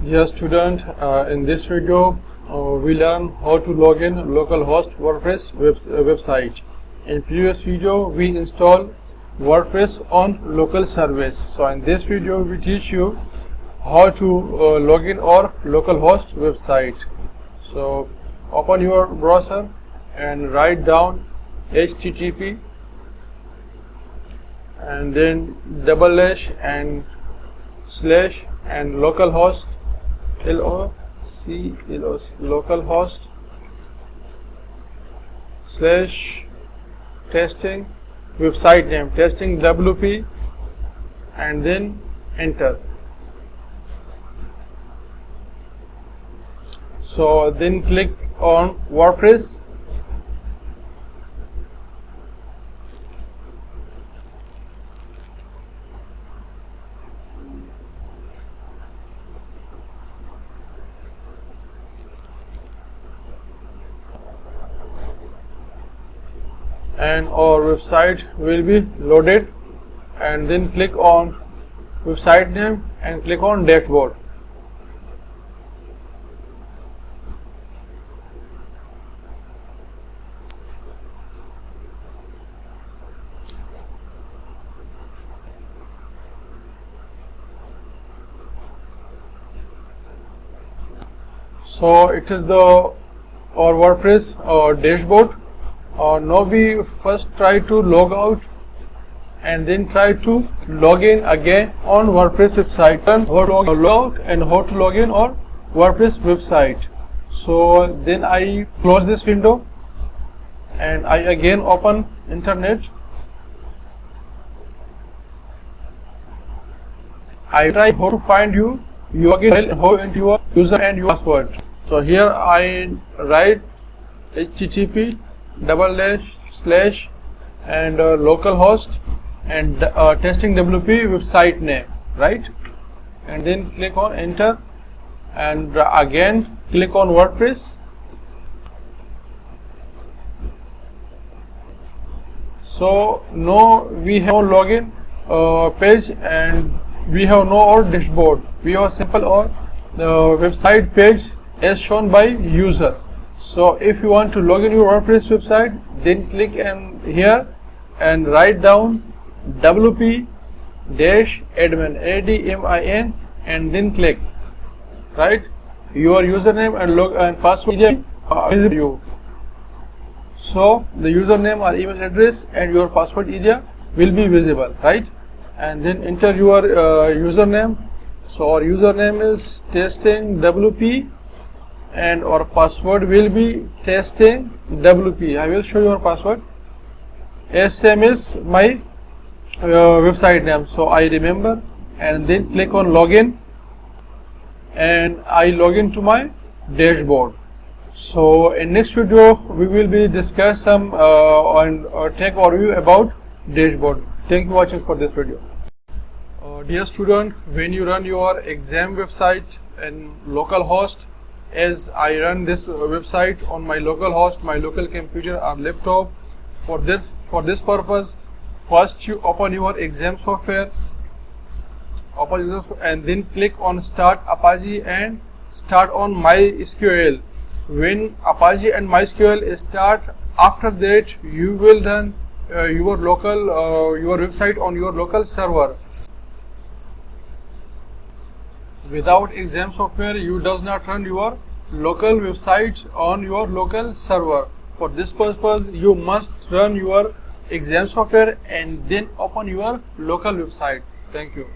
Dear student, in this video we learn how to log in localhost WordPress website. In previous video we install WordPress on local service. So in this video we teach you how to log in our localhost website. So open your browser and write down http and then / and / and localhost localhost / testing website name testing WP and then enter. So then click on WordPress. And our website will be loaded, and then click on website name and click on dashboard. So it is our WordPress dashboard. Now we first try to log out and then try to log in again on WordPress website. And how to log out and how to log in on WordPress website. So then I close this window and I again open internet. I try how to find you login into your user and your password. So here I write http / and localhost and testing WP website name, right? And then click on enter and again click on WordPress. So now we have login page and we have no our dashboard. We have simple or website page as shown by user. So if you want to log in your WordPress website, then click here and write down WP-admin admin and then click, right? Your username and password is you. So the username or email address and your password area will be visible, right? And then enter your username. So our username is testing WP and our password will be testing WP. I will show you our password. SM is my website name, so I remember, and then click on login and I log into my dashboard. So in next video we will be discuss some and take overview about dashboard. Thank you for watching for this video. Dear student, when you run your exam website and localhost, as I run this website on my local host, my local computer or laptop. For this purpose, first you open your exam software, and then click on Start Apache and start on MySQL. When Apache and MySQL start, after that you will run your website on your local server. Without exam software, you does not run your local website on your local server. For this purpose, you must run your exam software and then open your local website. Thank you.